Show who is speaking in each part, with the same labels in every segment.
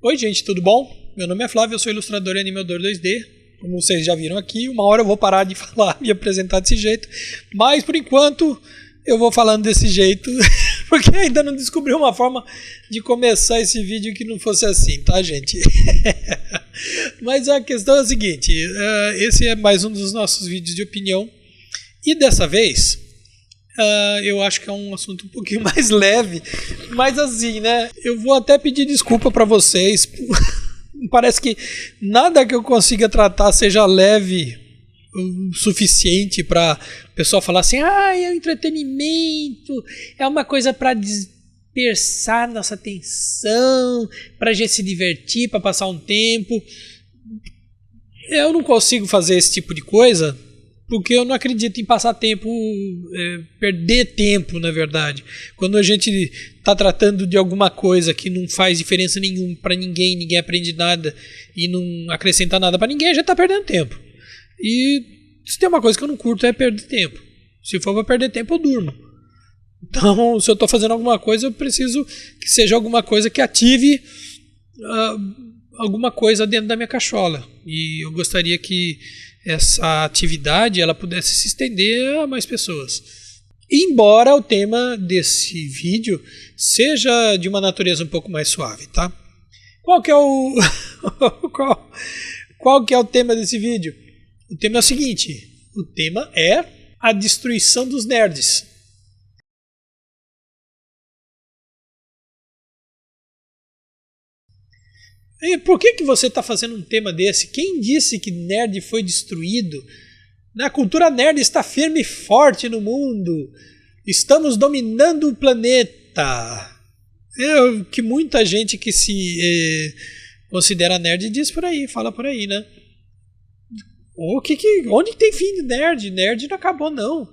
Speaker 1: Oi gente, tudo bom? Meu nome é Flávio, eu sou ilustrador e animador 2D. Como vocês já viram aqui, uma hora eu vou parar de falar e apresentar desse jeito. Mas por enquanto eu vou falando desse jeito, porque ainda não descobri uma forma de começar esse vídeo que não fosse assim, tá gente? Mas a questão é a seguinte, esse é mais um dos nossos vídeos de opinião. E dessa vez, eu acho que é um assunto um pouquinho mais leve, mas assim, né? Eu vou até pedir desculpa para vocês. Parece que nada que eu consiga tratar seja leve o suficiente para o pessoal falar assim: é um entretenimento, é uma coisa para dispersar nossa atenção, para a gente se divertir, para passar um tempo. Eu não consigo fazer esse tipo de coisa porque eu não acredito em passar tempo, perder tempo, na verdade. Quando a gente está tratando de alguma coisa que não faz diferença nenhuma para ninguém, ninguém aprende nada e não acrescenta nada para ninguém, a gente está perdendo tempo. E se tem uma coisa que eu não curto é perder tempo. Se for para perder tempo, eu durmo. Então, se eu estou fazendo alguma coisa, eu preciso que seja alguma coisa que ative alguma coisa dentro da minha cachola. E eu gostaria que essa atividade ela pudesse se estender a mais pessoas. Embora o tema desse vídeo seja de uma natureza um pouco mais suave, tá? Qual que é o qual que é o tema desse vídeo? O tema é o seguinte: o tema é a destruição dos nerds. E por que você está fazendo um tema desse? Quem disse que nerd foi destruído? A cultura nerd está firme e forte no mundo. Estamos dominando o planeta. É o que muita gente que se considera nerd diz por aí, fala por aí, né? Onde tem fim de nerd? Nerd não acabou, não.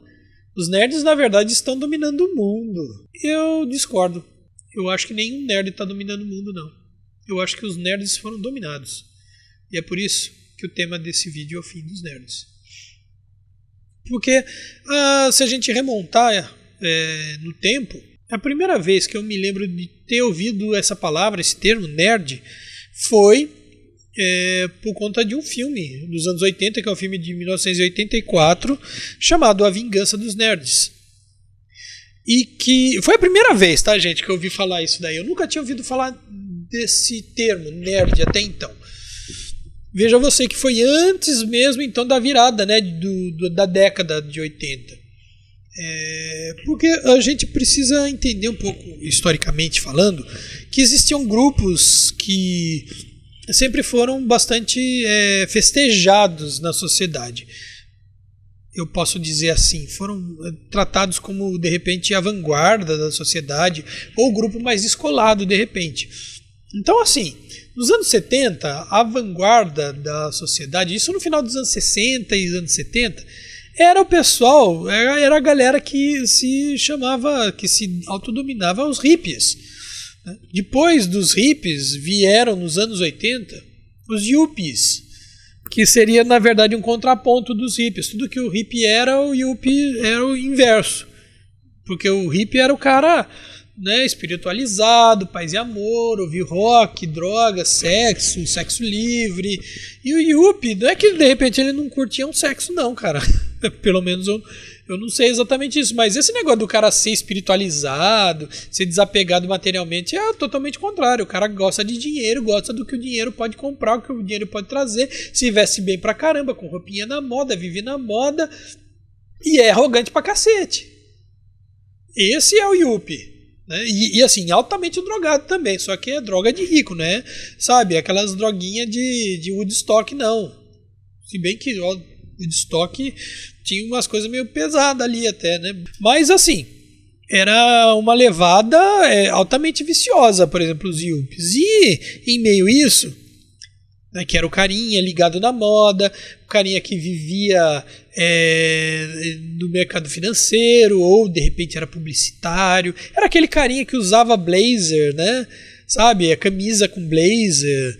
Speaker 1: Os nerds, na verdade, estão dominando o mundo. Eu discordo. Eu acho que nenhum nerd está dominando o mundo, não. Eu acho que os nerds foram dominados. E é por isso que o tema desse vídeo é o fim dos nerds. Porque se a gente remontar no tempo, a primeira vez que eu me lembro de ter ouvido essa palavra, esse termo, nerd, foi por conta de um filme dos anos 80, que é um filme de 1984, chamado A Vingança dos Nerds. E que foi a primeira vez, tá, gente, que eu ouvi falar isso daí. Eu nunca tinha ouvido falar desse termo, nerd, até então. Veja você que foi antes mesmo, então, da virada, né, da década de 80. Porque a gente precisa entender um pouco, historicamente falando, que existiam grupos que sempre foram bastante festejados na sociedade. Eu posso dizer assim, foram tratados como, de repente, a vanguarda da sociedade, ou o grupo mais descolado, de repente. Então, assim, nos anos 70, a vanguarda da sociedade, isso no final dos anos 60 e anos 70, era o pessoal, era a galera que se chamava, que se autodominava os hippies. Depois dos hippies, vieram nos anos 80 os yuppies, que seria, na verdade, um contraponto dos hippies. Tudo que o hippie era, o yuppie era o inverso. Porque o hippie era o cara, né, espiritualizado, paz e amor, ouvir rock, drogas, sexo livre. E o yuppie, não é que de repente ele não curtia um sexo, não, cara. Pelo menos eu não sei exatamente isso, mas esse negócio do cara ser espiritualizado, ser desapegado materialmente, é totalmente contrário. O cara gosta de dinheiro, gosta do que o dinheiro pode comprar, o que o dinheiro pode trazer, se veste bem pra caramba, com roupinha na moda, vive na moda, e é arrogante pra cacete. Esse é o yuppie. Né? E assim, altamente drogado também, só que é droga de rico, né? Sabe, aquelas droguinhas de Woodstock, não. Se bem que Woodstock tinha umas coisas meio pesadas ali até, né? Mas assim, era uma levada altamente viciosa, por exemplo, os yuppies. E em meio a isso, né, que era o carinha ligado na moda, o carinha que vivia no mercado financeiro, ou de repente era publicitário, era aquele carinha que usava blazer, né? Sabe, a camisa com blazer,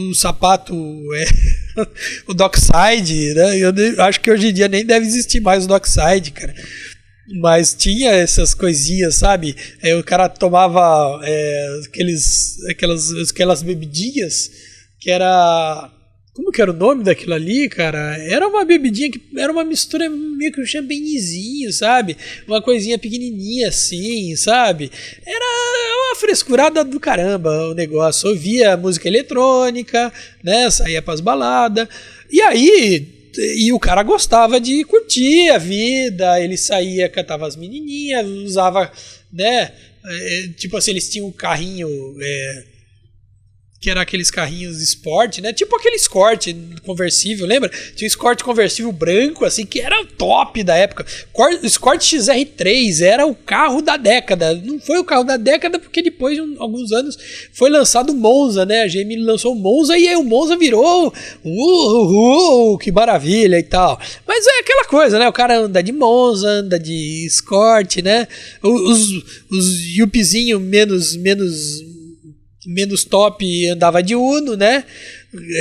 Speaker 1: o sapato, o dockside, né? Eu acho que hoje em dia nem deve existir mais o dockside, cara. Mas tinha essas coisinhas, sabe? O cara tomava aquelas bebidinhas que era. Como que era o nome daquilo ali, cara? Era uma bebidinha que era uma mistura meio que um champanhezinho, sabe? Uma coisinha pequenininha assim, sabe? Era uma frescurada do caramba o negócio. Ouvia música eletrônica, né? Saía pras baladas. E aí. E o cara gostava de curtir a vida, ele saía, cantava as menininhas, usava, né? Tipo assim, eles tinham um carrinho. Que era aqueles carrinhos de esporte, né? Tipo aquele Escort conversível, lembra? Tinha um Escort conversível branco, assim, que era o top da época. O Escort XR3 era o carro da década. Não foi o carro da década porque depois de alguns anos foi lançado o Monza, né? A GM lançou o Monza e aí o Monza virou que maravilha e tal. Mas é aquela coisa, né? O cara anda de Monza, anda de Escort, né? Os Yuppiezinho menos top andava de Uno, né?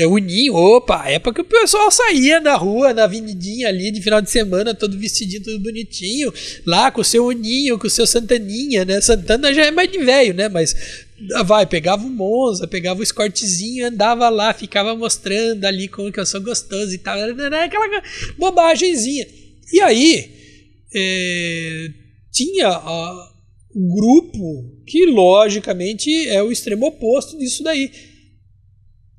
Speaker 1: Uninho, opa, época que o pessoal saía na rua, na avenidinha ali de final de semana, todo vestidinho, tudo bonitinho, lá com o seu Uninho, com o seu Santaninha, né? Santana já é mais de velho, né? Mas pegava o Monza, pegava o Escortezinho, andava lá, ficava mostrando ali como que eu sou gostoso e tal, aquela bobagemzinha. E aí, tinha o grupo que logicamente é o extremo oposto disso daí,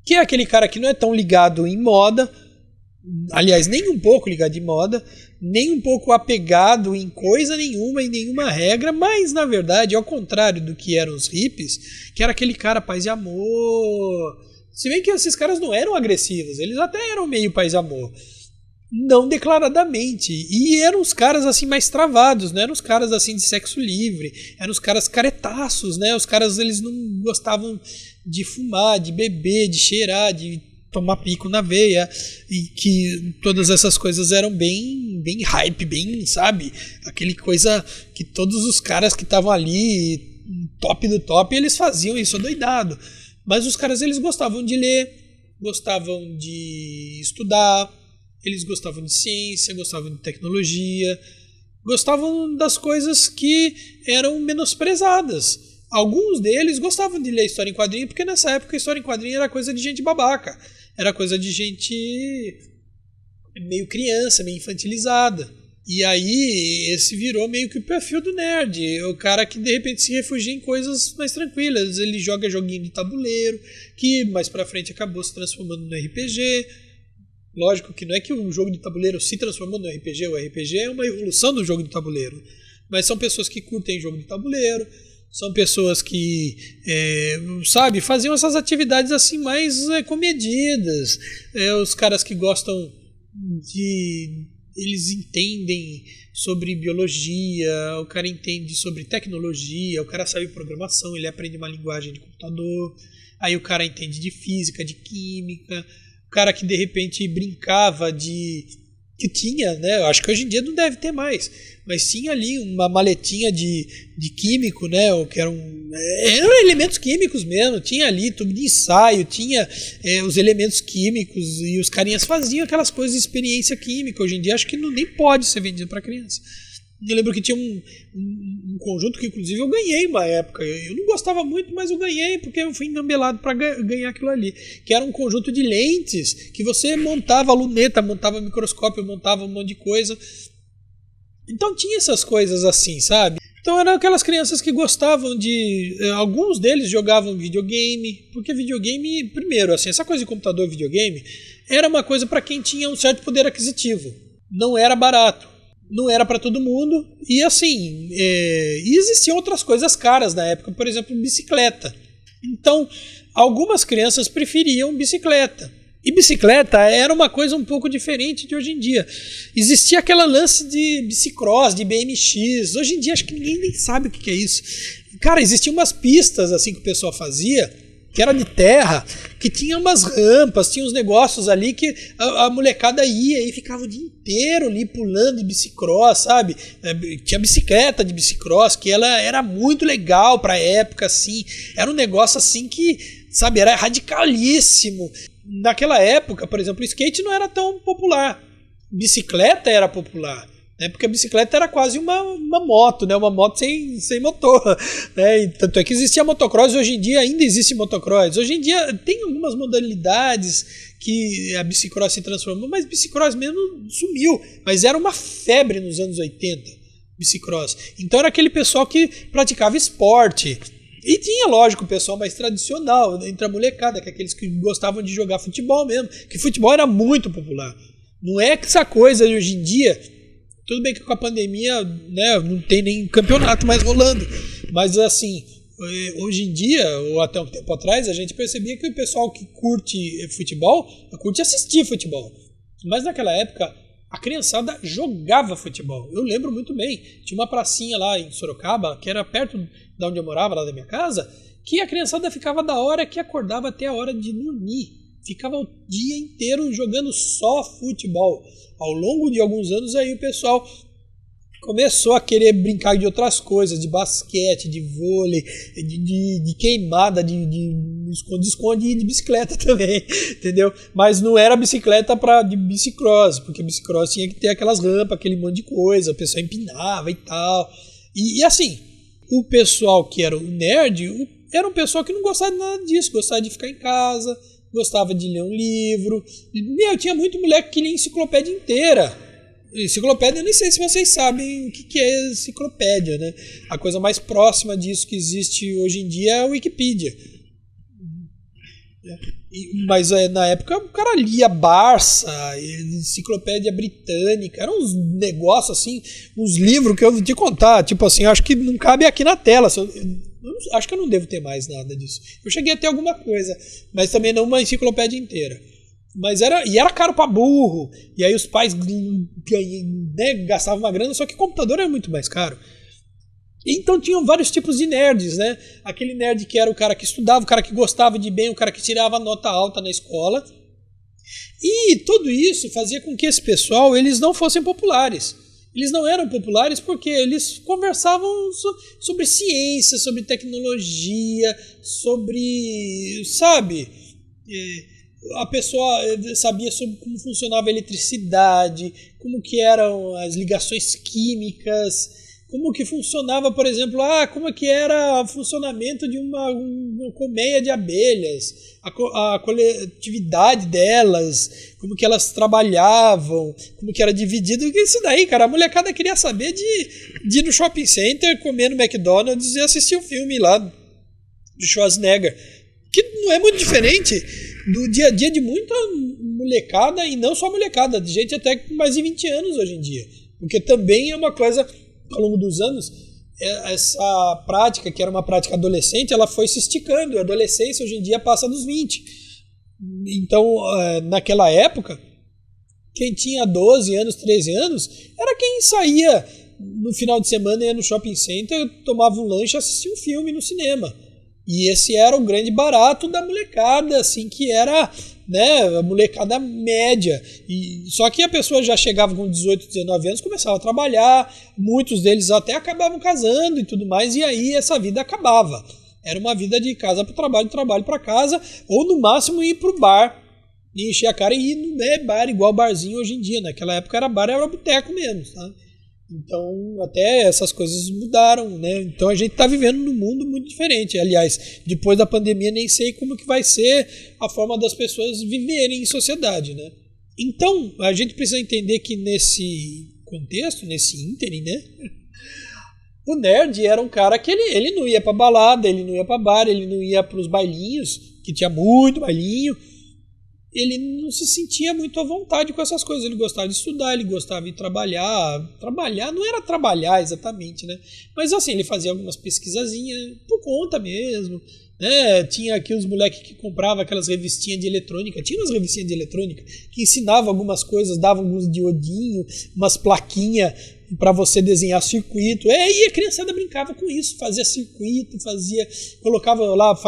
Speaker 1: que é aquele cara que não é tão ligado em moda, aliás, nem um pouco ligado em moda, nem um pouco apegado em coisa nenhuma, em nenhuma regra, mas na verdade, ao contrário do que eram os hippies, que era aquele cara paz e amor. Se bem que esses caras não eram agressivos, eles até eram meio paz e amor, não declaradamente, e eram os caras assim mais travados, não eram os caras assim de sexo livre, eram os caras caretaços, né? Os caras, eles não gostavam de fumar, de beber, de cheirar, de tomar pico na veia, e que todas essas coisas eram bem hype, bem, sabe? Aquele coisa que todos os caras que estavam ali, top do top, eles faziam isso doidado. Mas os caras, eles gostavam de ler, gostavam de estudar, eles gostavam de ciência, gostavam de tecnologia, gostavam das coisas que eram menosprezadas. Alguns deles gostavam de ler história em quadrinho, porque nessa época a história em quadrinho era coisa de gente babaca, era coisa de gente meio criança, meio infantilizada. E aí esse virou meio que o perfil do nerd, o cara que de repente se refugia em coisas mais tranquilas. Ele joga joguinho de tabuleiro, que mais pra frente acabou se transformando no RPG. Lógico que não é que o jogo de tabuleiro se transformou no RPG, o RPG é uma evolução do jogo de tabuleiro, mas são pessoas que curtem jogo de tabuleiro, são pessoas que, sabe, faziam essas atividades assim mais comedidas, os caras que gostam de... eles entendem sobre biologia, o cara entende sobre tecnologia, o cara sabe programação, ele aprende uma linguagem de computador, aí o cara entende de física, de química, o cara que de repente brincava de... que tinha, né? Eu acho que hoje em dia não deve ter mais, mas tinha ali uma maletinha de químico, né? Que eram elementos químicos mesmo, tinha ali tubo de ensaio, tinha os elementos químicos e os carinhas faziam aquelas coisas de experiência química. Hoje em dia acho que nem pode ser vendido para criança. Eu lembro que tinha um conjunto que inclusive eu ganhei uma época. Eu não gostava muito, mas eu ganhei porque eu fui engambelado para ganhar aquilo ali. Que era um conjunto de lentes que você montava a luneta, montava microscópio, montava um monte de coisa. Então tinha essas coisas assim, sabe? Então eram aquelas crianças que gostavam de... Alguns deles jogavam videogame, porque videogame, primeiro, assim, essa coisa de computador, videogame, era uma coisa para quem tinha um certo poder aquisitivo. Não era barato. Não era para todo mundo, e assim, existiam outras coisas caras na época, por exemplo, bicicleta. Então, algumas crianças preferiam bicicleta. E bicicleta era uma coisa um pouco diferente de hoje em dia. Existia aquela lance de bicicross, de BMX. Hoje em dia acho que ninguém nem sabe o que é isso. Cara, existiam umas pistas assim que o pessoal fazia, que era de terra, que tinha umas rampas, tinha uns negócios ali que a molecada ia e ficava o dia inteiro ali pulando de bicicross, sabe? Tinha bicicleta de bicicross, que ela era muito legal pra época, assim. Era um negócio assim que, sabe, era radicalíssimo. Naquela época, por exemplo, o skate não era tão popular. Bicicleta era popular. né? Porque a bicicleta era quase uma moto, né? Uma moto sem motor, né? E tanto é que existia motocross, hoje em dia ainda existe motocross. Hoje em dia tem algumas modalidades que a bicicross se transformou, mas bicicross mesmo sumiu. Mas era uma febre nos anos 80, bicicross. Então era aquele pessoal que praticava esporte. E tinha, lógico, o pessoal mais tradicional, entre a molecada, que é aqueles que gostavam de jogar futebol mesmo. Que futebol era muito popular. Não é essa coisa de hoje em dia. Tudo bem que com a pandemia, né, não tem nem campeonato mais rolando. Mas assim, hoje em dia, ou até um tempo atrás, a gente percebia que o pessoal que curte futebol, curte assistir futebol. Mas naquela época, a criançada jogava futebol. Eu lembro muito bem. Tinha uma pracinha lá em Sorocaba, que era perto de onde eu morava, lá da minha casa, que a criançada ficava da hora que acordava até a hora de dormir. Ficava o dia inteiro jogando só futebol. Ao longo de alguns anos aí o pessoal começou a querer brincar de outras coisas, de basquete, de vôlei, de queimada, de esconde-esconde e de bicicleta também, entendeu? Mas não era bicicleta de bicicross, porque bicicross tinha que ter aquelas rampas, aquele monte de coisa, o pessoal empinava e tal. E assim, o pessoal que era o nerd era um pessoal que não gostava de nada disso, gostava de ficar em casa, gostava de ler um livro. Tinha muito moleque que lia enciclopédia inteira. Enciclopédia, eu nem sei se vocês sabem o que é enciclopédia, né? A coisa mais próxima disso que existe hoje em dia é a Wikipedia. Mas na época o cara lia Barça, enciclopédia britânica, eram uns negócios assim, uns livros que eu vou te contar, tipo assim, acho que não cabe aqui na tela. Acho que eu não devo ter mais nada disso. Eu cheguei a ter alguma coisa, mas também não uma enciclopédia inteira. Mas era caro pra burro. E aí os pais, né, gastavam uma grana, só que computador era muito mais caro. Então tinham vários tipos de nerds, né? Aquele nerd que era o cara que estudava, o cara que gostava de bem, o cara que tirava nota alta na escola. E tudo isso fazia com que esse pessoal, eles não fossem populares. Eles não eram populares porque eles conversavam sobre ciência, sobre tecnologia, sobre, sabe, a pessoa sabia sobre como funcionava a eletricidade, como que eram as ligações químicas, como que funcionava, por exemplo, como que era o funcionamento de uma colmeia de abelhas, a coletividade delas, como que elas trabalhavam, como que era dividido. Isso daí, cara, a molecada queria saber de ir no shopping center, comer no McDonald's e assistir um filme lá de Schwarzenegger, que não é muito diferente do dia a dia de muita molecada, e não só molecada, de gente até com mais de 20 anos hoje em dia, porque também é uma coisa, ao longo dos anos, essa prática, que era uma prática adolescente, ela foi se esticando. A adolescência hoje em dia passa dos 20. Então, naquela época, quem tinha 12 anos, 13 anos, era quem saía no final de semana, ia no shopping center, tomava um lanche e assistia um filme no cinema. E esse era o grande barato da molecada, assim, que era, né, a molecada média. Só que a pessoa já chegava com 18, 19 anos, começava a trabalhar, muitos deles até acabavam casando e tudo mais, e aí essa vida acabava. Era uma vida de casa para o trabalho, trabalho para casa, ou no máximo ir para o bar, e encher a cara e ir no bar, igual barzinho hoje em dia. Naquela época era bar, era boteco mesmo, tá? Então até essas coisas mudaram, né? Então a gente está vivendo num mundo muito diferente. Aliás, depois da pandemia nem sei como que vai ser a forma das pessoas viverem em sociedade, né? Então a gente precisa entender que nesse contexto, nesse ínterim, né? O nerd era um cara que ele não ia pra balada, ele não ia pra bar, ele não ia pros bailinhos, que tinha muito bailinho. Ele não se sentia muito à vontade com essas coisas. Ele gostava de estudar, ele gostava de trabalhar. Trabalhar não era trabalhar exatamente, né? Mas assim, ele fazia algumas pesquisazinhas por conta mesmo, né? Tinha aqui os moleques que compravam aquelas revistinhas de eletrônica. Tinha umas revistinhas de eletrônica que ensinavam algumas coisas, davam alguns diodinhos, umas plaquinhas para você desenhar circuito. E a criançada brincava com isso, fazia circuito, colocava lá,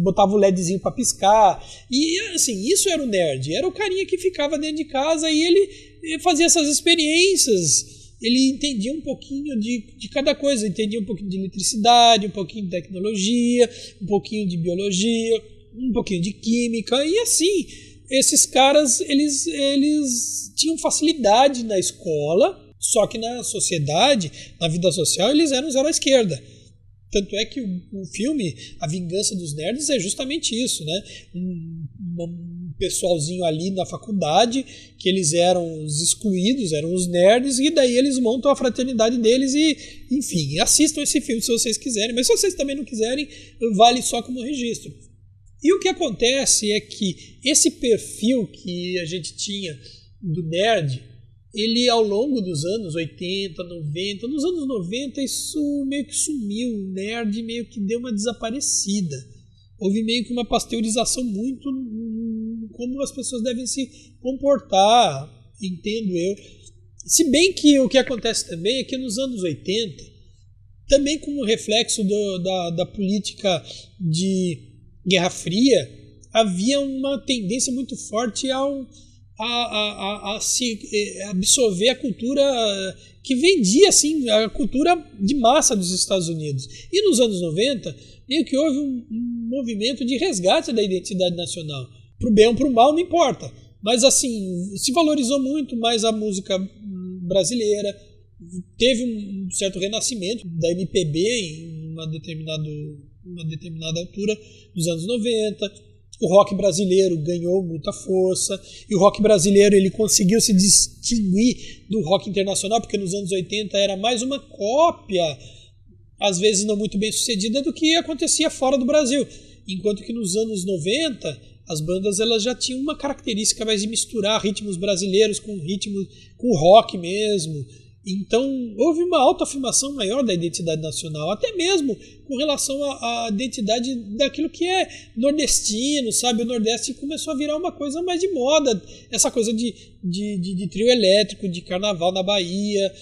Speaker 1: botava o LEDzinho para piscar. E assim, isso era o nerd, era o carinha que ficava dentro de casa e ele fazia essas experiências. Ele entendia um pouquinho de cada coisa, entendia um pouquinho de eletricidade, um pouquinho de tecnologia, um pouquinho de biologia, um pouquinho de química, e assim, esses caras, eles tinham facilidade na escola. Só que na sociedade, na vida social, eles eram zero à esquerda. Tanto é que o filme A Vingança dos Nerds é justamente isso, né? Um pessoalzinho ali na faculdade, que eles eram os excluídos, eram os nerds, e daí eles montam a fraternidade deles e, enfim, assistam esse filme se vocês quiserem, mas se vocês também não quiserem, vale só como registro. E o que acontece é que esse perfil que a gente tinha do nerd, ele ao longo dos anos 80, 90, nos anos 90 isso meio que sumiu, o nerd meio que deu uma desaparecida. Houve meio que uma pasteurização muito como as pessoas devem se comportar, entendo eu. Se bem que o que acontece também é que nos anos 80, também como reflexo da política de Guerra Fria, havia uma tendência muito forte a se absorver a cultura que vendia assim, a cultura de massa dos Estados Unidos. E nos anos 90, meio que houve um movimento de resgate da identidade nacional. Pro bem ou pro mal, não importa. Mas assim, se valorizou muito mais a música brasileira, teve um certo renascimento da MPB em uma determinada altura dos anos 90. O rock brasileiro ganhou muita força, e o rock brasileiro ele conseguiu se distinguir do rock internacional, porque nos anos 80 era mais uma cópia, às vezes não muito bem sucedida, do que acontecia fora do Brasil. Enquanto que nos anos 90, as bandas elas já tinham uma característica mais de misturar ritmos brasileiros com rock mesmo. Então, houve uma autoafirmação maior da identidade nacional, até mesmo com relação à identidade daquilo que é nordestino, sabe? O Nordeste começou a virar uma coisa mais de moda, essa coisa de trio elétrico, de carnaval na Bahia,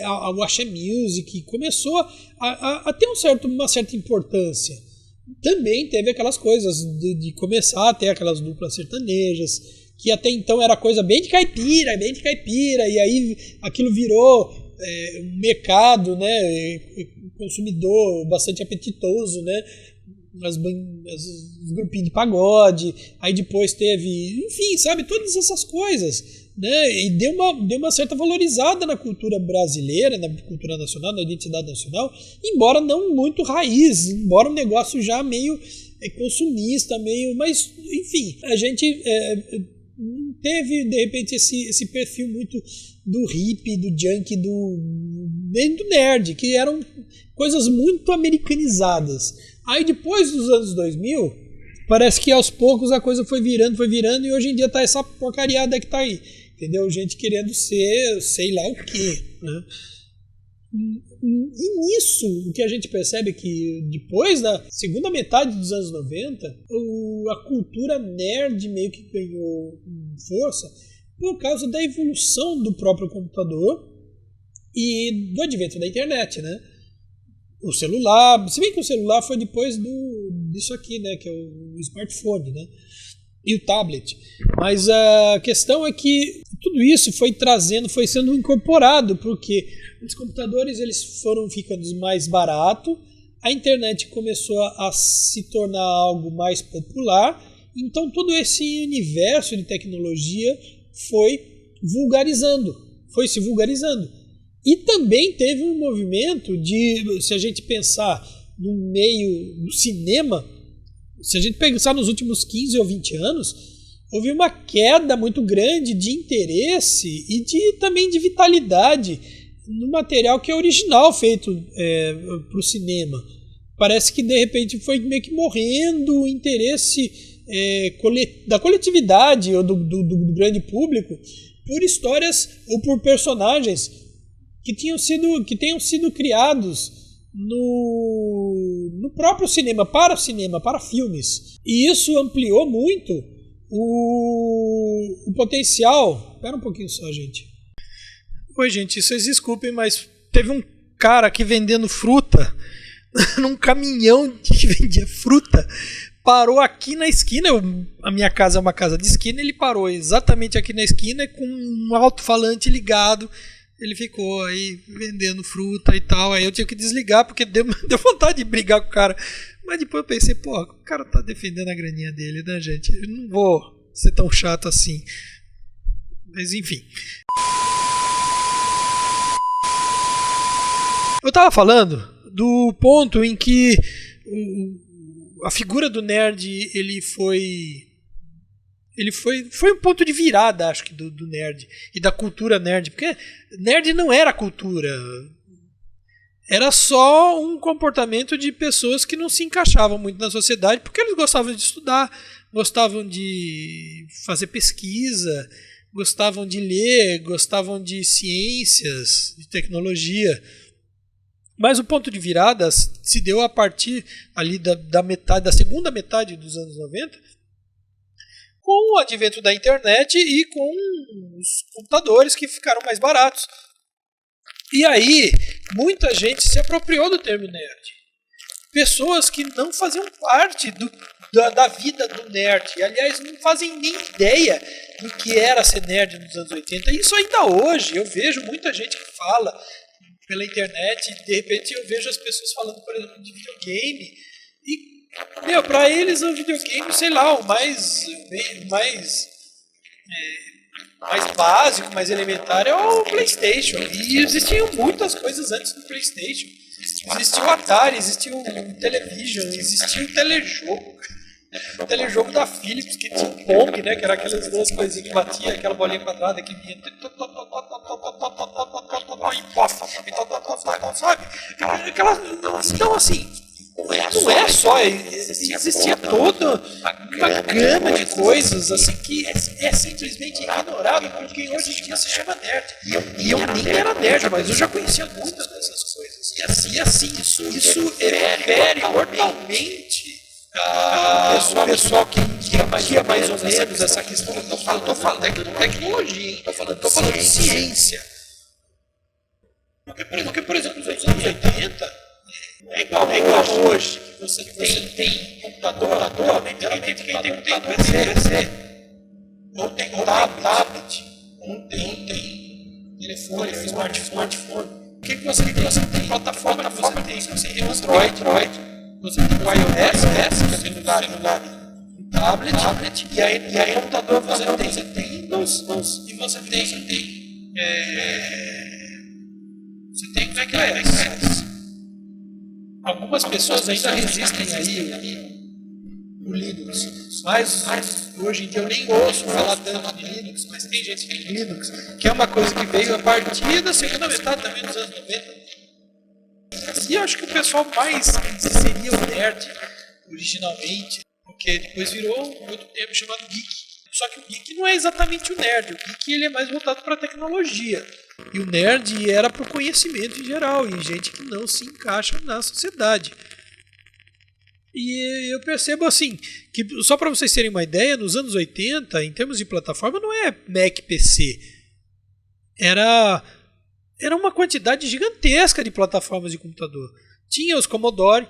Speaker 1: a Axé Music, começou a ter uma certa importância. Também teve aquelas coisas de começar a ter aquelas duplas sertanejas, que até então era coisa bem de caipira, e aí aquilo virou um mercado, né, consumidor bastante apetitoso, né, os grupinhos de pagode, aí depois teve, enfim, sabe, todas essas coisas, né, e deu uma certa valorizada na cultura brasileira, na cultura nacional, na identidade nacional, embora não muito raiz, embora um negócio já meio consumista, mas, enfim, a gente não teve, de repente, esse perfil muito do hippie, do junk, nem do nerd, que eram coisas muito americanizadas. Aí depois dos anos 2000, parece que aos poucos a coisa foi virando, e hoje em dia tá essa porcariada que tá aí, entendeu? Gente querendo ser sei lá o quê, né? E nisso, o que a gente percebe é que depois da segunda metade dos anos 90, a cultura nerd meio que ganhou força por causa da evolução do próprio computador e do advento da internet, né? O celular, se bem que o celular foi depois disso aqui, né? Que é o smartphone, né? E o tablet. Mas a questão é que tudo isso foi sendo incorporado, porque os computadores eles foram ficando mais baratos, a internet começou a se tornar algo mais popular, então todo esse universo de tecnologia foi se vulgarizando. E também teve um movimento se a gente pensar no meio do cinema, se a gente pensar nos últimos 15 ou 20 anos, houve uma queda muito grande de interesse e também de vitalidade no material que é original feito para o cinema. Parece que de repente foi meio que morrendo o interesse da coletividade ou do grande público por histórias ou por personagens que tenham sido criados no próprio cinema, para filmes. E isso ampliou muito o potencial. Espera um pouquinho só, gente. Oi, gente, vocês desculpem, mas teve um cara aqui vendendo fruta num caminhão que vendia fruta, parou aqui na esquina. A minha casa é uma casa de esquina, ele parou exatamente aqui na esquina com um alto-falante ligado. Ele ficou aí vendendo fruta e tal. Aí eu tive que desligar porque deu vontade de brigar com o cara. Mas depois eu pensei, pô, o cara tá defendendo a graninha dele, né, gente? Eu não vou ser tão chato assim. Mas enfim. Eu estava falando do ponto em que a figura do nerd foi um ponto de virada, acho que, do nerd e da cultura nerd, porque nerd não era cultura, era só um comportamento de pessoas que não se encaixavam muito na sociedade, porque eles gostavam de estudar, gostavam de fazer pesquisa, gostavam de ler, gostavam de ciências, de tecnologia. Mas o ponto de virada se deu a partir ali da segunda metade dos anos 90, com o advento da internet e com os computadores que ficaram mais baratos. E aí, muita gente se apropriou do termo nerd. Pessoas que não faziam parte da vida do nerd. E, aliás, não fazem nem ideia do que era ser nerd nos anos 80. Isso ainda hoje. Eu vejo muita gente que fala pela internet e, de repente, eu vejo as pessoas falando, por exemplo, de videogame. E, pra eles o videogame, sei lá, o mais básico, mais elementar é o PlayStation. E existiam muitas coisas antes do PlayStation. Existia o Atari, existia o Television, existia o telejogo. O telejogo da Philips, que tinha o Pong, né? Que era aquelas duas coisinhas que batia, aquela bolinha quadrada que vinha. Sabe? Então, assim, não é só, existia toda uma gama de coisas assim que é simplesmente ignorável, porque hoje em dia se chama nerd. E eu nem era nerd, mas eu já conhecia muitas dessas coisas. E assim, isso refere normalmente o pessoal que é mais ou menos essa questão. Eu tô falando de tecnologia, hein? Tô falando de ciência. Porque, por exemplo, nos anos 80, é igual hoje, que você tem computador, quem tem PC, ou tem tablet, ou tem telefone, smartphone. O que você tem? Plataforma que você tem? Você tem o Android, você tem o iOS, que é celular, um tablet, e aí computador você tem Windows, e você tem como é que é? Algumas pessoas ainda resistem aí o Linux, mas hoje em dia eu nem ouço falar tanto de Linux, mas tem gente que tem Linux, que é uma coisa que veio a partir da segunda metade também dos anos 90. E eu acho que o pessoal mais seria o nerd originalmente, porque depois virou um outro termo chamado geek. Só que o geek não é exatamente o nerd, o geek ele é mais voltado para a tecnologia. E o nerd era para o conhecimento em geral, e gente que não se encaixa na sociedade. E eu percebo assim, que só para vocês terem uma ideia, nos anos 80, em termos de plataforma, não é Mac PC. Era uma quantidade gigantesca de plataformas de computador. Tinha os Commodore,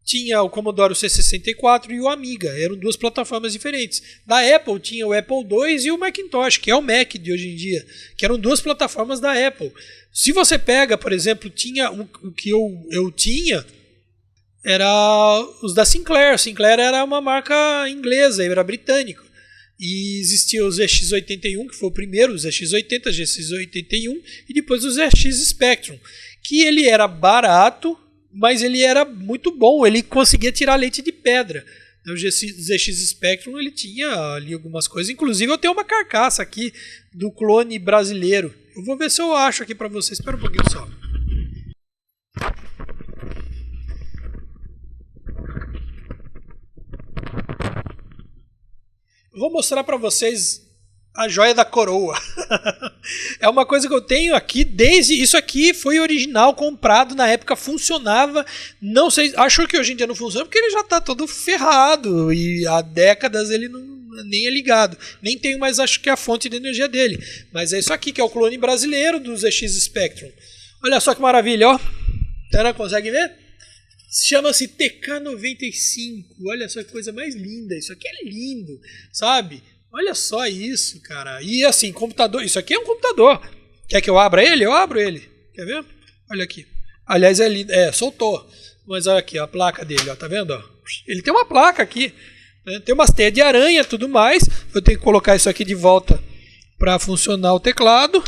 Speaker 1: tinha o Commodore C64 e o Amiga. Eram duas plataformas diferentes. Da Apple tinha o Apple II e o Macintosh, que é o Mac de hoje em dia, que eram duas plataformas da Apple. Se você pega, por exemplo, tinha o que eu tinha, era os da Sinclair. Sinclair era uma marca inglesa, era britânico. E existia o ZX81, que foi o primeiro, o ZX80, ZX81, e depois o ZX Spectrum, que ele era barato, mas ele era muito bom, ele conseguia tirar leite de pedra. O ZX Spectrum ele tinha ali algumas coisas, inclusive eu tenho uma carcaça aqui do clone brasileiro. Eu vou ver se eu acho aqui para vocês, espera um pouquinho só. Eu vou mostrar para vocês a joia da coroa. É uma coisa que eu tenho aqui desde... Isso aqui foi original, comprado na época, funcionava. Não sei, acho que hoje em dia não funciona porque ele já está todo ferrado e há décadas ele nem é ligado. Nem tenho mais, acho que a fonte de energia dele. Mas é isso aqui que é o clone brasileiro do ZX Spectrum. Olha só que maravilha, ó. Tá, consegue ver? Chama-se TK95. Olha só que coisa mais linda. Isso aqui é lindo, sabe? Olha só isso, cara. E assim, computador. Isso aqui é um computador. Quer que eu abra ele? Eu abro ele. Quer ver? Olha aqui. Aliás, é lindo. Soltou. Mas olha aqui, ó, a placa dele, ó. Tá vendo? Ó? Ele tem uma placa aqui. Né? Tem umas teias de aranha e tudo mais. Eu tenho que colocar isso aqui de volta para funcionar o teclado.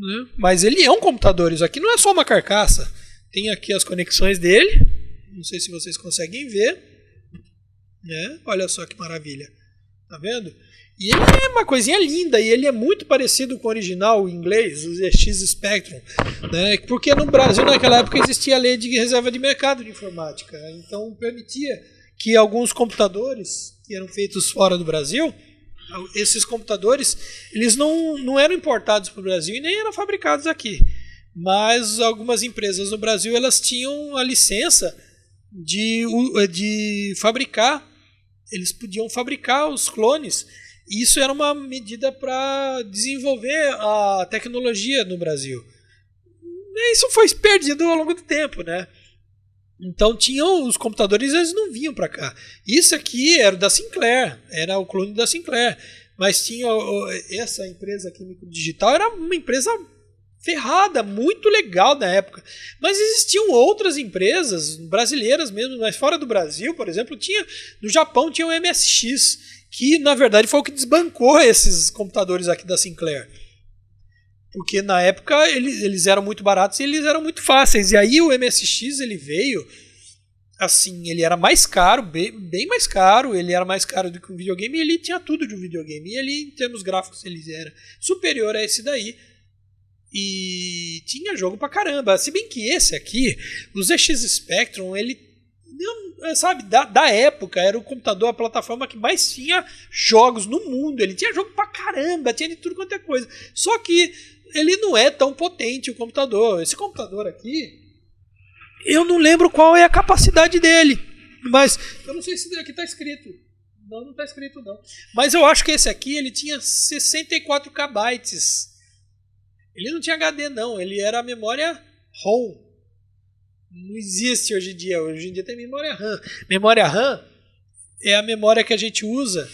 Speaker 1: né? Mas ele é um computador, isso aqui não é só uma carcaça. Tem aqui as conexões dele, não sei se vocês conseguem ver, né? Olha só que maravilha, tá vendo? E ele é uma coisinha linda, e ele é muito parecido com o original em inglês, o ZX Spectrum, né? Porque no Brasil naquela época existia a lei de reserva de mercado de informática, então permitia que alguns computadores que eram feitos fora do Brasil, esses computadores, eles não eram importados para o Brasil e nem eram fabricados aqui, mas algumas empresas no Brasil elas tinham a licença de fabricar, eles podiam fabricar os clones. Isso era uma medida para desenvolver a tecnologia no Brasil. E isso foi perdido ao longo do tempo, né? Então tinham os computadores, eles não vinham para cá. Isso aqui era da Sinclair, era o clone da Sinclair. Mas tinha essa empresa aqui, Microdigital, era uma empresa ferrada, muito legal na época. Mas existiam outras empresas brasileiras mesmo, mas fora do Brasil, por exemplo, no Japão tinha o MSX, que na verdade foi o que desbancou esses computadores aqui da Sinclair. Porque na época eles eram muito baratos e eles eram muito fáceis. E aí o MSX ele veio, assim, ele era mais caro, bem mais caro, ele era mais caro do que um videogame e ele tinha tudo de um videogame. E ele, em termos gráficos, ele era superior a esse daí. E tinha jogo pra caramba. Se bem que esse aqui, o ZX Spectrum, ele, sabe, da época, era o computador, a plataforma que mais tinha jogos no mundo. Ele tinha jogo pra caramba, tinha de tudo quanto é coisa. Só que ele não é tão potente, o computador. Esse computador aqui, eu não lembro qual é a capacidade dele. Mas eu não sei se aqui está escrito. Não está escrito não. Mas eu acho que esse aqui, ele tinha 64 KB. Ele não tinha HD não, ele era a memória ROM. Não existe hoje em dia. Hoje em dia tem memória RAM. Memória RAM é a memória que a gente usa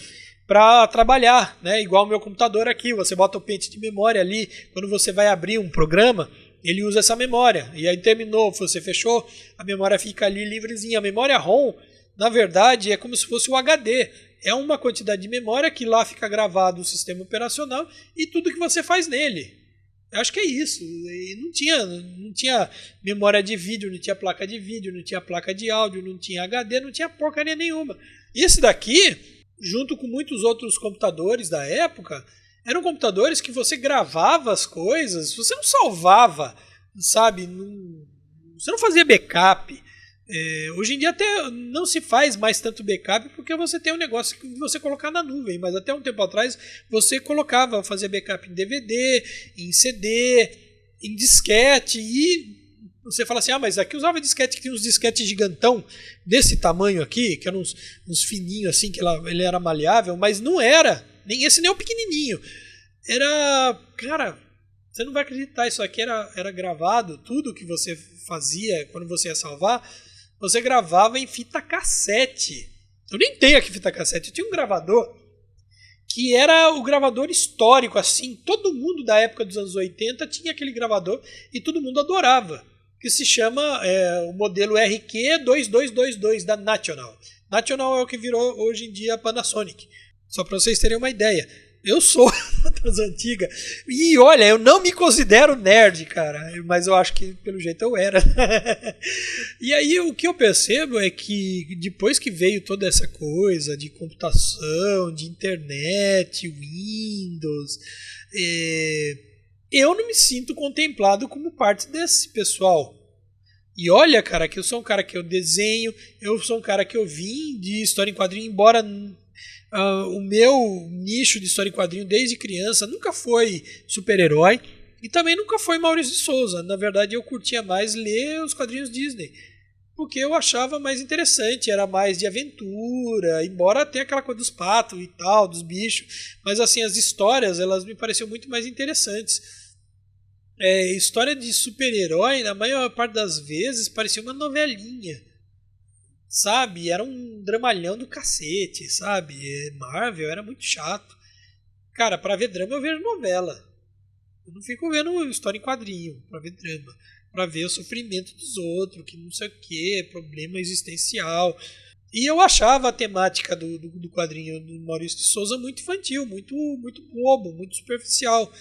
Speaker 1: para trabalhar, né? Igual o meu computador aqui, você bota o pente de memória ali, quando você vai abrir um programa, ele usa essa memória. E aí terminou, você fechou, a memória fica ali livrezinha. A memória ROM, na verdade, é como se fosse o HD. É uma quantidade de memória que lá fica gravado o sistema operacional e tudo que você faz nele. Eu acho que é isso. E não tinha memória de vídeo, não tinha placa de vídeo, não tinha placa de áudio, não tinha HD, não tinha porcaria nenhuma. Esse daqui, junto com muitos outros computadores da época, eram computadores que você gravava as coisas, você não salvava, sabe? Você não fazia backup. Hoje em dia até não se faz mais tanto backup porque você tem um negócio que você colocar na nuvem, mas até um tempo atrás você fazia backup em DVD, em CD, em disquete, e você fala assim, mas aqui usava disquete, que tinha uns disquetes gigantão desse tamanho aqui, que eram uns fininhos assim, que ele era maleável, mas não era, nem esse nem o pequenininho, era, cara, você não vai acreditar, isso aqui era gravado, tudo que você fazia quando você ia salvar, você gravava em fita cassete. Eu nem tenho aqui fita cassete, eu tinha um gravador que era o gravador histórico, assim, todo mundo da época dos anos 80 tinha aquele gravador e todo mundo adorava, que se chama o modelo RQ2222 da National. National é o que virou hoje em dia a Panasonic, só para vocês terem uma ideia. Eu sou das antigas. E olha, eu não me considero nerd, cara. Mas eu acho que pelo jeito eu era. E aí o que eu percebo é que depois que veio toda essa coisa de computação, de internet, Windows, eu não me sinto contemplado como parte desse pessoal. E olha, cara, que eu sou um cara que eu desenho, eu sou um cara que eu vim de história em quadrinho, embora... o meu nicho de história em quadrinho desde criança nunca foi super-herói e também nunca foi Maurício de Souza. Na verdade, eu curtia mais ler os quadrinhos Disney, porque eu achava mais interessante, era mais de aventura, embora tenha aquela coisa dos patos e tal, dos bichos, mas assim, as histórias, elas me pareciam muito mais interessantes. História de super-herói, na maior parte das vezes, parecia uma novelinha. Sabe, era um dramalhão do cacete, sabe? Marvel era muito chato. Cara, pra ver drama eu vejo novela. Eu não fico vendo história em quadrinho pra ver drama. Pra ver o sofrimento dos outros, que não sei o que, problema existencial. E eu achava a temática do quadrinho do Maurício de Souza muito infantil, muito bobo, muito superficial.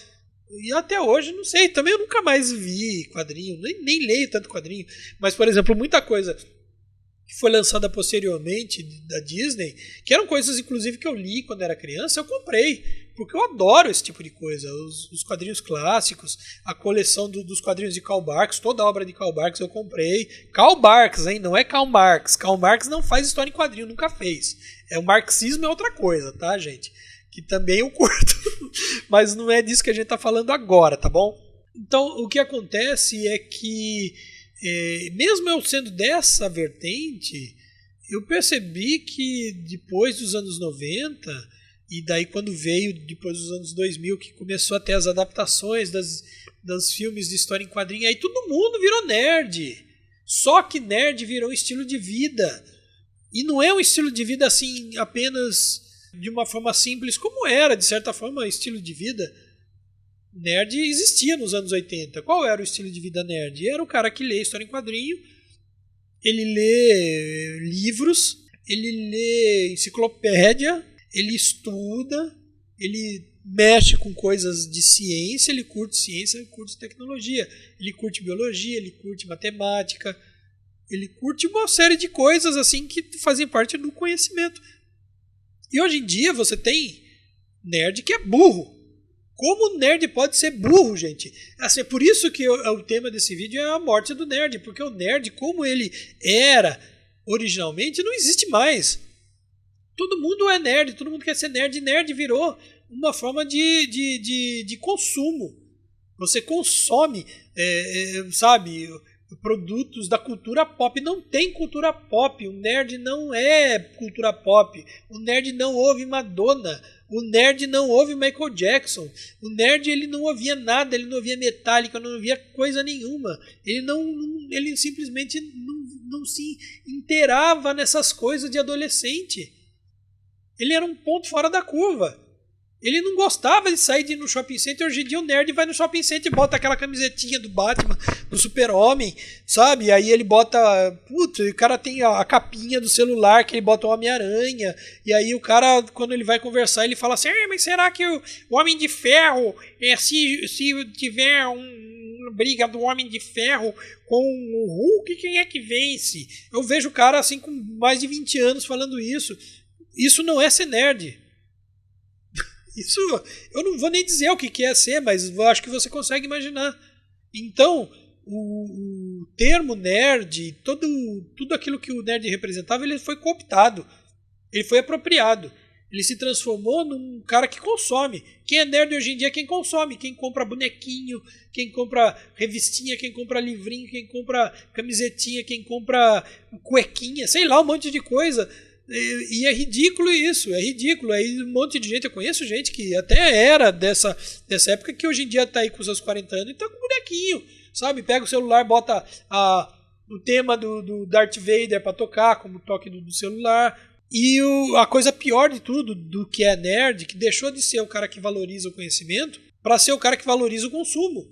Speaker 1: E até hoje, não sei, também eu nunca mais vi quadrinho, nem leio tanto quadrinho. Mas, por exemplo, muita coisa que foi lançada posteriormente da Disney, que eram coisas, inclusive, que eu li quando era criança, eu comprei. Porque eu adoro esse tipo de coisa. Os quadrinhos clássicos, a coleção dos quadrinhos de Karl Barks, toda a obra de Karl Barks eu comprei. Karl Barks, hein? Não é Karl Marx. Karl Marx não faz história em quadrinho, nunca fez. O marxismo é outra coisa, tá, gente? Que também eu curto. Mas não é disso que a gente tá falando agora, tá bom? Então, o que acontece é que, mesmo eu sendo dessa vertente, eu percebi que depois dos anos 90, e daí quando veio depois dos anos 2000, que começou a ter as adaptações das filmes de história em quadrinho, aí todo mundo virou nerd. Só que nerd virou um estilo de vida. E não é um estilo de vida assim apenas de uma forma simples, como era, de certa forma, estilo de vida. Nerd existia nos anos 80. Qual era o estilo de vida nerd? Era o cara que lê história em quadrinho, ele lê livros, ele lê enciclopédia, ele estuda, ele mexe com coisas de ciência, ele curte tecnologia, ele curte biologia, ele curte matemática, ele curte uma série de coisas assim que fazem parte do conhecimento. E hoje em dia você tem nerd que é burro. Como o nerd pode ser burro, gente? Assim, é por isso que o tema desse vídeo é a morte do nerd, porque o nerd, como ele era originalmente, não existe mais. Todo mundo é nerd, todo mundo quer ser nerd, e nerd virou uma forma de consumo. Você consome, sabe, produtos da cultura pop. Não tem cultura pop. O nerd não é cultura pop. O nerd não ouve Madonna. O nerd não ouve Michael Jackson. O nerd ele não ouvia nada. Ele não ouvia Metallica, não ouvia coisa nenhuma. Ele simplesmente não se inteirava nessas coisas de adolescente. Ele era um ponto fora da curva. Ele não gostava de sair de ir no shopping center. Hoje em dia o nerd vai no shopping center e bota aquela camisetinha do Batman, do Super-Homem, sabe? Aí ele bota... Putz, o cara tem a capinha do celular que ele bota o Homem-Aranha. E aí o cara, quando ele vai conversar, ele fala assim: mas será que o Homem de Ferro, se tiver uma briga do Homem de Ferro com o Hulk, quem é que vence? Eu vejo o cara assim com mais de 20 anos falando isso. Isso não é ser nerd. Isso, eu não vou nem dizer o que é ser, mas eu acho que você consegue imaginar. Então, o termo nerd, tudo aquilo que o nerd representava, ele foi cooptado, ele foi apropriado. Ele se transformou num cara que consome. Quem é nerd hoje em dia é quem consome. Quem compra bonequinho, quem compra revistinha, quem compra livrinho, quem compra camisetinha, quem compra cuequinha, sei lá, um monte de coisa. E é ridículo isso, é ridículo. Aí um monte de gente, eu conheço gente que até era dessa época, que hoje em dia tá aí com seus 40 anos e tá com bonequinho, sabe? Pega o celular, bota o tema do Darth Vader pra tocar, como toque do celular. E a coisa pior de tudo, do que é nerd, que deixou de ser o cara que valoriza o conhecimento para ser o cara que valoriza o consumo.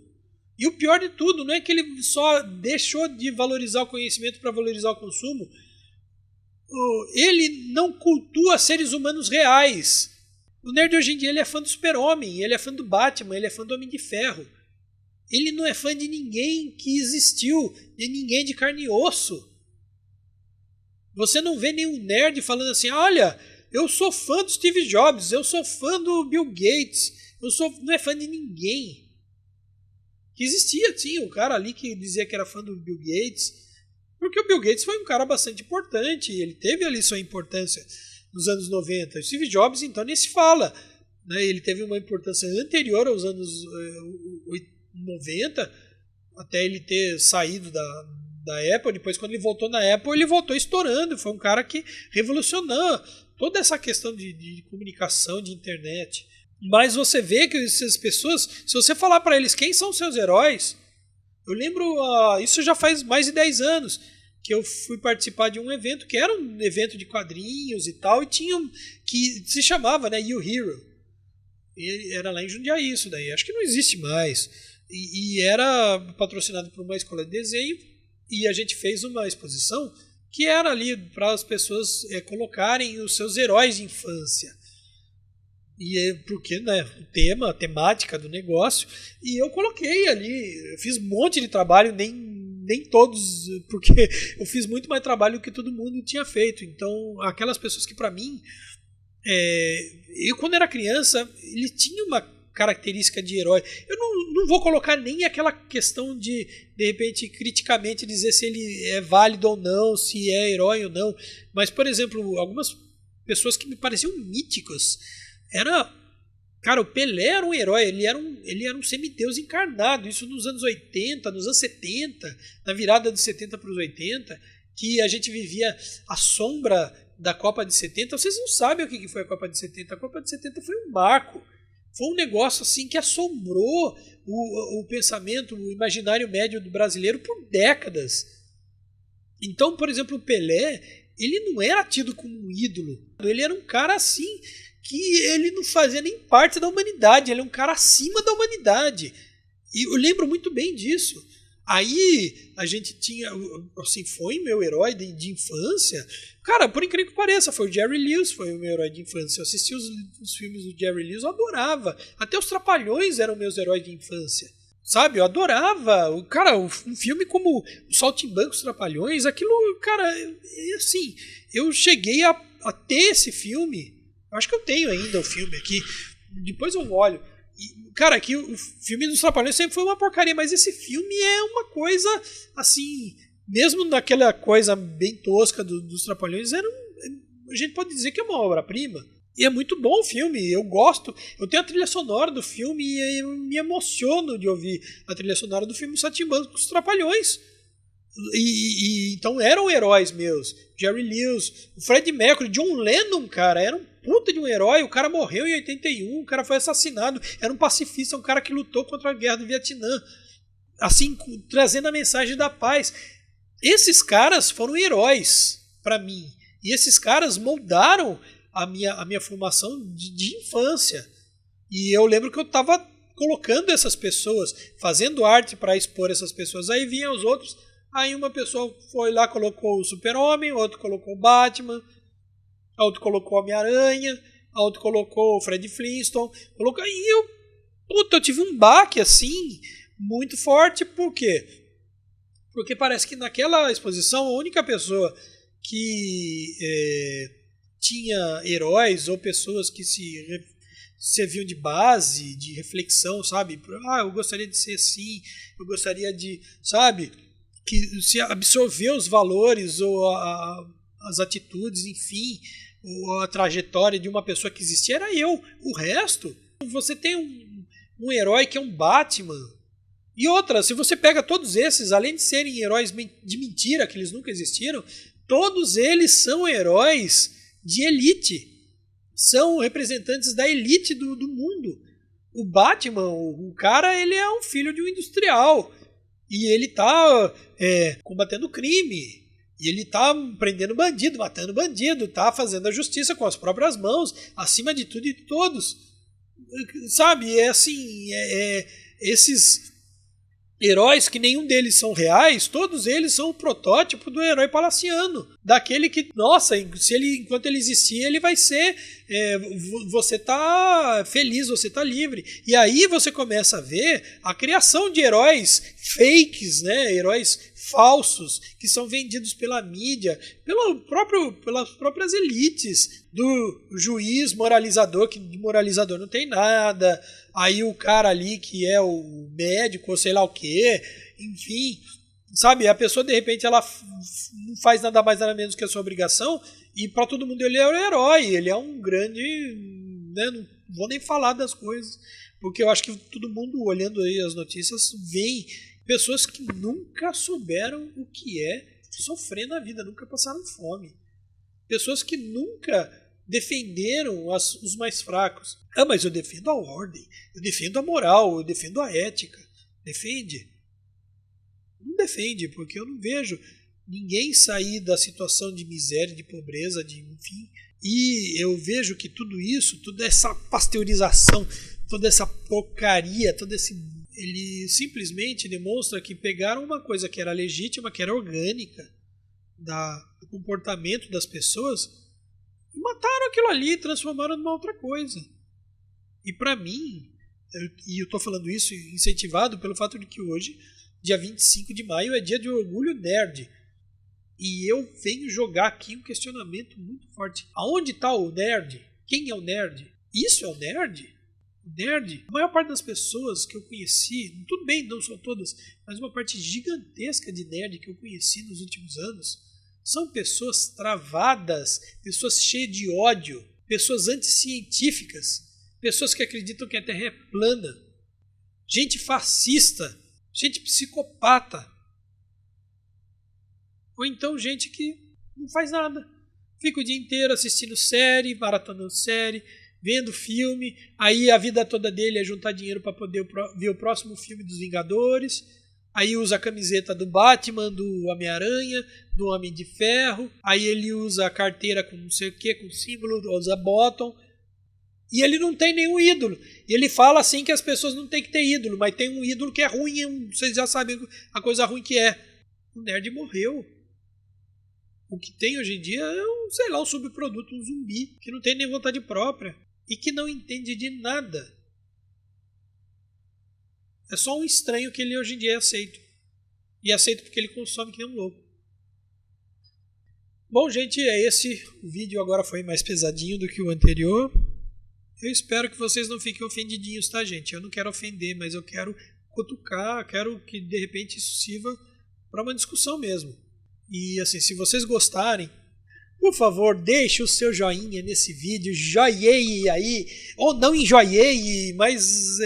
Speaker 1: E o pior de tudo não é que ele só deixou de valorizar o conhecimento para valorizar o consumo. Ele não cultua seres humanos reais. O nerd hoje em dia ele é fã do Super-Homem, ele é fã do Batman, ele é fã do Homem de Ferro. Ele não é fã de ninguém que existiu, de ninguém de carne e osso. Você não vê nenhum nerd falando assim: olha, eu sou fã do Steve Jobs, eu sou fã do Bill Gates, não é fã de ninguém. Que existia, sim, o cara ali que dizia que era fã do Bill Gates. Porque o Bill Gates foi um cara bastante importante, ele teve ali sua importância nos anos 90. O Steve Jobs, então, nem se fala. Né? Ele teve uma importância anterior aos anos 90, até ele ter saído da Apple. Depois, quando ele voltou na Apple, ele voltou estourando. Foi um cara que revolucionou toda essa questão de comunicação, de internet. Mas você vê que essas pessoas, se você falar para eles quem são seus heróis... Eu lembro, isso já faz mais de 10 anos, que eu fui participar de um evento, que era um evento de quadrinhos e tal, e tinha que se chamava, né, You Hero. E era lá em Jundiaí isso daí, acho que não existe mais. E era patrocinado por uma escola de desenho, e a gente fez uma exposição que era ali para as pessoas colocarem os seus heróis de infância. E porque, né, o tema, a temática do negócio, e eu coloquei ali, eu fiz um monte de trabalho, nem todos, porque eu fiz muito mais trabalho do que todo mundo tinha feito. Então, aquelas pessoas que para mim, eu quando era criança, ele tinha uma característica de herói. Eu não vou colocar nem aquela questão de repente, criticamente dizer se ele é válido ou não, se é herói ou não, mas, por exemplo, algumas pessoas que me pareciam míticas, cara, o Pelé era um herói, ele era um semideus encarnado, isso nos anos 80, nos anos 70, na virada dos 70 para os 80, que a gente vivia a sombra da Copa de 70. Vocês não sabem o que foi a Copa de 70. A Copa de 70 foi um marco, foi um negócio assim que assombrou o pensamento, o imaginário médio do brasileiro por décadas. Então, por exemplo, o Pelé, ele não era tido como um ídolo, ele era um cara assim que ele não fazia nem parte da humanidade, ele é um cara acima da humanidade. E eu lembro muito bem disso. Aí a gente tinha, assim, foi meu herói de infância. Cara, por incrível que pareça, foi o Jerry Lewis, foi o meu herói de infância. Eu assisti os filmes do Jerry Lewis, eu adorava. Até os Trapalhões eram meus heróis de infância. Sabe, eu adorava. Cara, um filme como o Saltimbancos Trapalhões, aquilo, cara, assim, eu cheguei a ter esse filme. Acho que eu tenho ainda o filme aqui. Depois eu olho. E, cara, aqui o filme dos Trapalhões sempre foi uma porcaria, mas esse filme é uma coisa, assim, mesmo naquela coisa bem tosca dos Trapalhões, a gente pode dizer que é uma obra-prima. E é muito bom o filme, eu gosto. Eu tenho a trilha sonora do filme e eu me emociono de ouvir a trilha sonora do filme Saltimbancos com os Trapalhões. Então eram heróis meus. Jerry Lewis, o Freddie Mercury, John Lennon, cara, era um puta de um herói. O cara morreu em 81, o cara foi assassinado, era um pacifista, um cara que lutou contra a guerra do Vietnã, assim, trazendo a mensagem da paz. Esses caras foram heróis para mim, e esses caras moldaram a minha formação de infância. E eu lembro que eu estava colocando essas pessoas, fazendo arte para expor essas pessoas. Aí vinham os outros. Aí uma pessoa foi lá, colocou o Super-Homem, outro colocou o Batman, outro colocou o Homem-Aranha, outro colocou o Fred Flintstone. E eu tive um baque assim, muito forte. Por quê? Porque parece que naquela exposição a única pessoa que tinha heróis ou pessoas que serviam de base, de reflexão, sabe? Eu gostaria de ser assim, eu gostaria de, sabe? Que se absorver os valores ou as atitudes, enfim, ou a trajetória de uma pessoa que existia, era eu. O resto, você tem um herói que é um Batman. E outra, se você pega todos esses, além de serem heróis de mentira, que eles nunca existiram, todos eles são heróis de elite. São representantes da elite do mundo. O Batman, o cara, ele é um filho de um industrial. E ele tá combatendo crime. E ele tá prendendo bandido, matando bandido, tá fazendo a justiça com as próprias mãos, acima de tudo e de todos. Sabe, esses heróis que nenhum deles são reais, todos eles são o protótipo do herói palaciano. Daquele que, nossa, enquanto ele existir, ele vai ser... você tá feliz, você tá livre. E aí você começa a ver a criação de heróis fakes, né? Heróis falsos, que são vendidos pela mídia, pelas próprias elites, do juiz moralizador, que de moralizador não tem nada, aí o cara ali que é o médico, ou sei lá o que, enfim, sabe, a pessoa de repente ela não faz nada mais nada menos que a sua obrigação, e para todo mundo ele é o herói, ele é um grande, né, não vou nem falar das coisas, porque eu acho que todo mundo olhando aí as notícias vê pessoas que nunca souberam o que é sofrer na vida, nunca passaram fome. Pessoas que nunca defenderam os mais fracos. Mas eu defendo a ordem, eu defendo a moral, eu defendo a ética. Defende? Não defende, porque eu não vejo ninguém sair da situação de miséria, de pobreza, de enfim. E eu vejo que tudo isso, toda essa pasteurização, toda essa porcaria, ele simplesmente demonstra que pegaram uma coisa que era legítima, que era orgânica, do comportamento das pessoas, e mataram aquilo ali e transformaram numa outra coisa. E para mim, e eu estou falando isso incentivado pelo fato de que hoje, dia 25 de maio, é dia de orgulho nerd. E eu venho jogar aqui um questionamento muito forte. Aonde está o nerd? Quem é o nerd? Isso é o nerd? O nerd, a maior parte das pessoas que eu conheci, tudo bem, não são todas, mas uma parte gigantesca de nerd que eu conheci nos últimos anos, são pessoas travadas, pessoas cheias de ódio, pessoas anticientíficas, pessoas que acreditam que a Terra é plana, gente fascista, gente psicopata, ou então gente que não faz nada, fica o dia inteiro assistindo série, maratonando série, vendo filme, aí a vida toda dele é juntar dinheiro para poder ver o próximo filme dos Vingadores, aí usa a camiseta do Batman, do Homem-Aranha, do Homem de Ferro, aí ele usa a carteira com não sei o que, com símbolo, usa bottom, e ele não tem nenhum ídolo. E ele fala assim que as pessoas não têm que ter ídolo, mas tem um ídolo que é ruim, vocês já sabem a coisa ruim que é. O nerd morreu. O que tem hoje em dia é um subproduto, um zumbi, que não tem nem vontade própria e que não entende de nada. É só um estranho que ele hoje em dia é aceito. E aceito porque ele consome que nem um louco. Bom, gente, é esse. O vídeo agora foi mais pesadinho do que o anterior. Eu espero que vocês não fiquem ofendidinhos, tá, gente? Eu não quero ofender, mas eu quero cutucar, quero que de repente isso sirva para uma discussão mesmo. E assim, se vocês gostarem, por favor, deixe o seu joinha nesse vídeo, joieie aí, ou não enjoieie, mas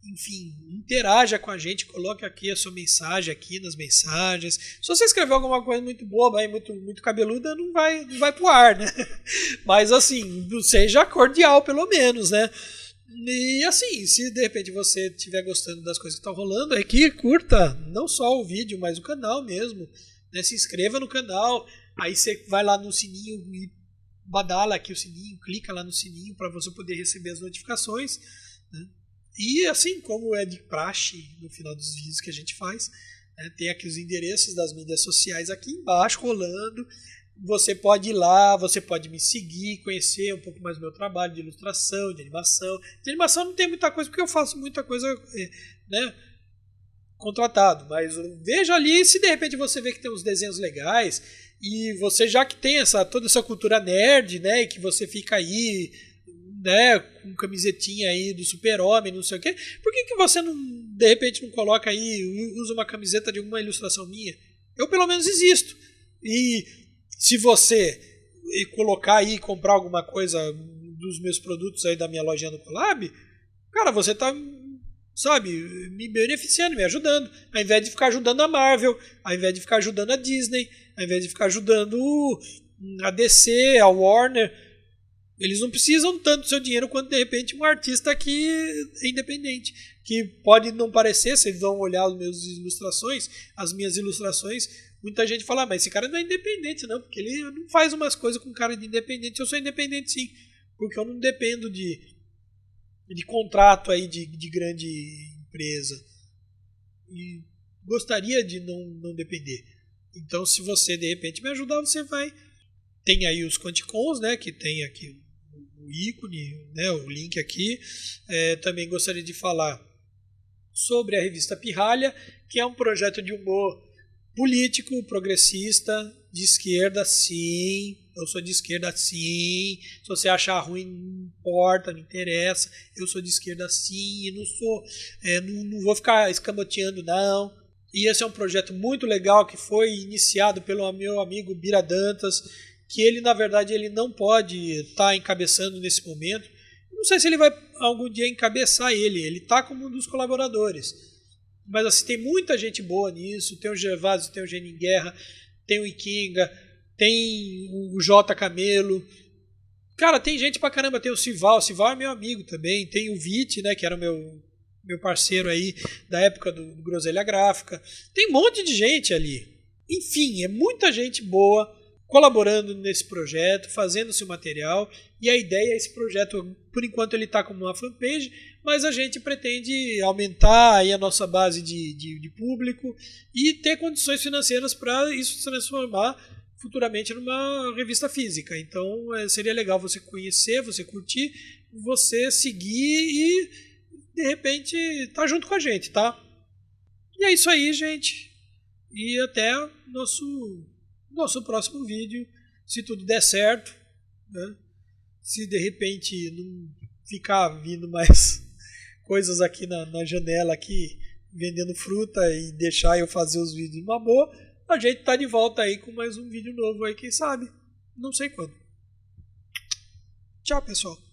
Speaker 1: enfim, interaja com a gente, coloque aqui a sua mensagem aqui nas mensagens. Se você escrever alguma coisa muito boba, muito cabeluda, não vai pro ar, né? Mas assim, seja cordial pelo menos, né? E assim, se de repente você estiver gostando das coisas que estão rolando aqui, curta não só o vídeo, mas o canal mesmo. Né, se inscreva no canal, aí você vai lá no sininho e badala aqui o sininho, clica lá no sininho para você poder receber as notificações. Né? E assim como é de praxe no final dos vídeos que a gente faz, né, tem aqui os endereços das mídias sociais aqui embaixo rolando. Você pode ir lá, você pode me seguir, conhecer um pouco mais do meu trabalho de ilustração, de animação. De animação não tem muita coisa porque eu faço muita coisa, né? Contratado, mas veja ali se de repente você vê que tem uns desenhos legais e você já que tem toda essa cultura nerd, né, e que você fica aí, né, com camisetinha aí do Super-Homem, não sei o quê, por que você não, de repente não coloca aí, usa uma camiseta de alguma ilustração minha? Eu pelo menos existo. E se você colocar aí, comprar alguma coisa dos meus produtos aí da minha lojinha no Collab, cara, você tá, sabe, me beneficiando, me ajudando, ao invés de ficar ajudando a Marvel, ao invés de ficar ajudando a Disney, ao invés de ficar ajudando a DC, a Warner. Eles não precisam tanto do seu dinheiro quanto de repente um artista que é independente, que pode não parecer, vocês vão olhar as minhas ilustrações, muita gente fala, mas esse cara não é independente não, porque ele não faz umas coisas com cara de independente. Eu sou independente sim, porque eu não dependo de contrato aí de grande empresa e gostaria de não depender. Então se você de repente me ajudar, você vai, tem aí os Quanticons, né, que tem aqui o ícone, né, o link aqui. Também gostaria de falar sobre a revista Pirralha, que é um projeto de humor político, progressista, de esquerda, sim. Eu sou de esquerda, sim. Se você achar ruim, não importa, não interessa. Eu sou de esquerda, sim. E não sou, não vou ficar escamoteando, não. E esse é um projeto muito legal que foi iniciado pelo meu amigo Bira Dantas, que ele, na verdade, ele não pode estar encabeçando nesse momento. Não sei se ele vai algum dia encabeçar ele. Ele está como um dos colaboradores. Mas assim, tem muita gente boa nisso. Tem o Gervásio, tem o Genin Guerra, tem o Ikinga, tem o J. Camelo. Cara, tem gente pra caramba. Tem o Sival. O Sival é meu amigo também. Tem o Vite, né, que era o meu parceiro aí da época do Groselha Gráfica. Tem um monte de gente ali. Enfim, é muita gente boa colaborando nesse projeto, fazendo seu material. E a ideia é esse projeto, por enquanto ele está como uma fanpage, mas a gente pretende aumentar aí a nossa base de público e ter condições financeiras para isso se transformar futuramente numa revista física. Então seria legal você conhecer, você curtir, você seguir e de repente tá junto com a gente, tá? E é isso aí, gente. E até nosso próximo vídeo, se tudo der certo, né? Se de repente não ficar vindo mais coisas aqui na janela aqui vendendo fruta e deixar eu fazer os vídeos numa boa, a gente tá de volta aí com mais um vídeo novo aí, quem sabe? Não sei quando. Tchau, pessoal.